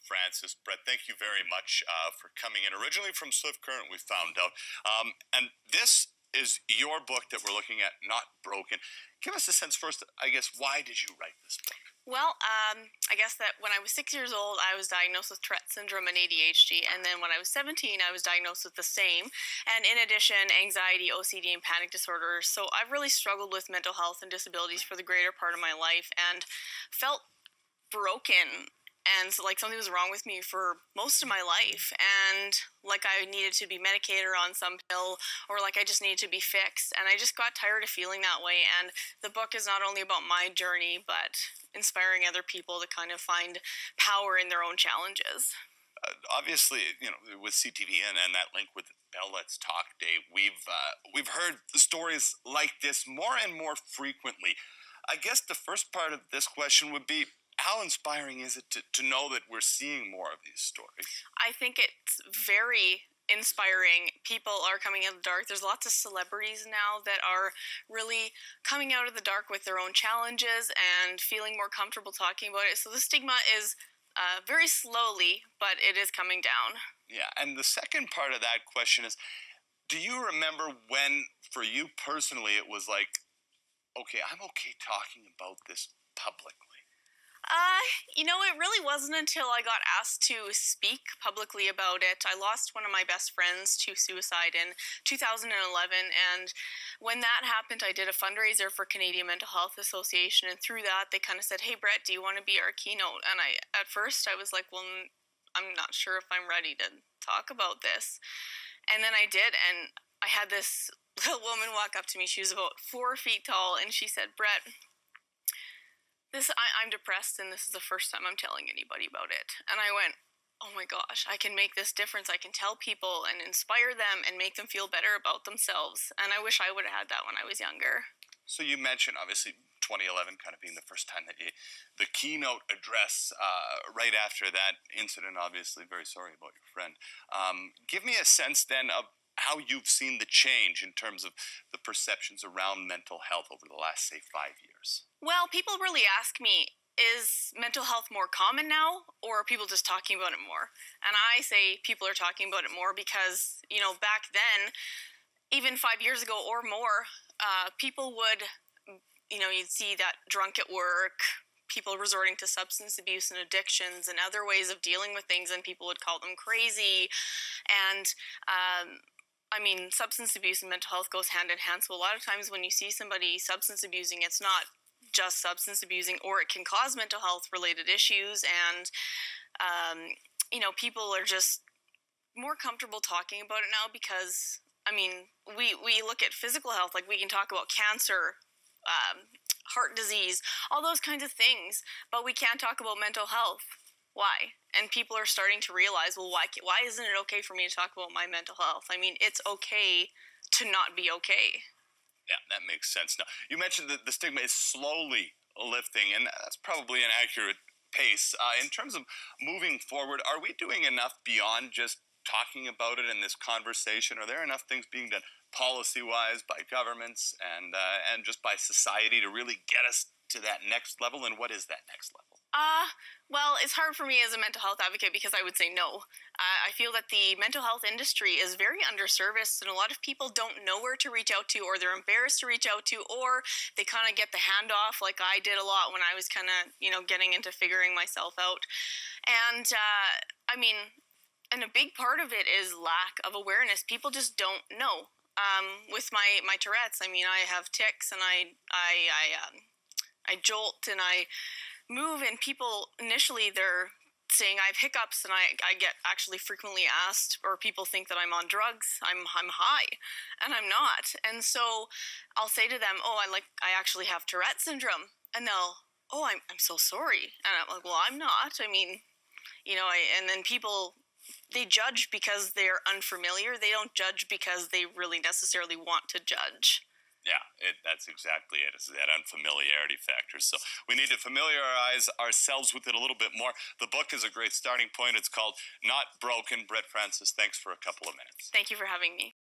Francis, Brett, thank you very much for coming in. Originally from Swift Current, we found out. And this is your book that we're looking at, Not Broken. Give us a sense first, I guess, why did you write this book? Well, I guess that when I was 6 years old, I was diagnosed with Tourette syndrome and ADHD. And then when I was 17, I was diagnosed with the same. And in addition, anxiety, OCD, and panic disorders. So I've really struggled with mental health and disabilities for the greater part of my life and felt broken. And so, like, something was wrong with me for most of my life. And, like, I needed to be medicated or on some pill, or, like, I just needed to be fixed. And I just got tired of feeling that way. And the book is not only about my journey, but inspiring other people to kind of find power in their own challenges. Obviously, with CTV and that link with Bell Let's Talk Day, we've heard stories like this more and more frequently. I guess the first part of this question would be, how inspiring is it to know that we're seeing more of these stories? I think it's very inspiring. People are coming out of the dark. There's lots of celebrities now that are really coming out of the dark with their own challenges and feeling more comfortable talking about it. So the stigma is very slowly, but it is coming down. Yeah, and the second part of that question is, do you remember when, for you personally, it was like, okay, I'm okay talking about this publicly? It really wasn't until I got asked to speak publicly about it. I lost one of my best friends to suicide in 2011, and when that happened, I did a fundraiser for Canadian Mental Health Association, and through that, they kind of said, "Hey, Brett, do you want to be our keynote?" And at first, I was like, "Well, I'm not sure if I'm ready to talk about this." And then I did, and I had this little woman walk up to me. She was about 4 feet tall, and she said, "Brett, I'm depressed, and this is the first time I'm telling anybody about it." And I went, "Oh my gosh, I can make this difference. I can tell people and inspire them and make them feel better about themselves." And I wish I would have had that when I was younger. So you mentioned, obviously, 2011 kind of being the first time that the keynote address right after that incident, obviously, very sorry about your friend. Give me a sense then of how you've seen the change in terms of the perceptions around mental health over the last, say, 5 years. Well, people really ask me, is mental health more common now, or are people just talking about it more? And I say people are talking about it more because, back then, even 5 years ago or more, people would, you'd see that drunk at work, people resorting to substance abuse and addictions and other ways of dealing with things, and people would call them crazy. And substance abuse and mental health goes hand in hand. So a lot of times when you see somebody substance abusing, it's not just substance abusing, or it can cause mental health related issues. And, people are just more comfortable talking about it now because, we look at physical health, like we can talk about cancer, heart disease, all those kinds of things, but we can't talk about mental health. Why? And people are starting to realize, well, why isn't it okay for me to talk about my mental health? It's okay to not be okay. Yeah, that makes sense. Now, you mentioned that the stigma is slowly lifting, and that's probably an accurate pace. In terms of moving forward, are we doing enough beyond just talking about it in this conversation? Are there enough things being done policy-wise by governments and just by society to really get us to that next level? And what is that next level? Well, it's hard for me as a mental health advocate because I would say no. I feel that the mental health industry is very underserviced, and a lot of people don't know where to reach out to, or they're embarrassed to reach out to, or they kind of get the handoff like I did a lot when I was kind of, getting into figuring myself out. And, and a big part of it is lack of awareness. People just don't know. With my Tourette's, I have tics, and I jolt, and I move, and people initially they're saying I have hiccups, and I get actually frequently asked, or people think that I'm on drugs, I'm high, and I'm not. And so I'll say to them, "Oh, I actually have Tourette syndrome," and they'll, "Oh, I'm so sorry," and I'm like, "Well, I'm not." And then people, they judge because they're unfamiliar. They don't judge because they really necessarily want to judge. Yeah, that's exactly it. It's that unfamiliarity factor. So we need to familiarize ourselves with it a little bit more. The book is a great starting point. It's called Not Broken. Brett Francis, thanks for a couple of minutes. Thank you for having me.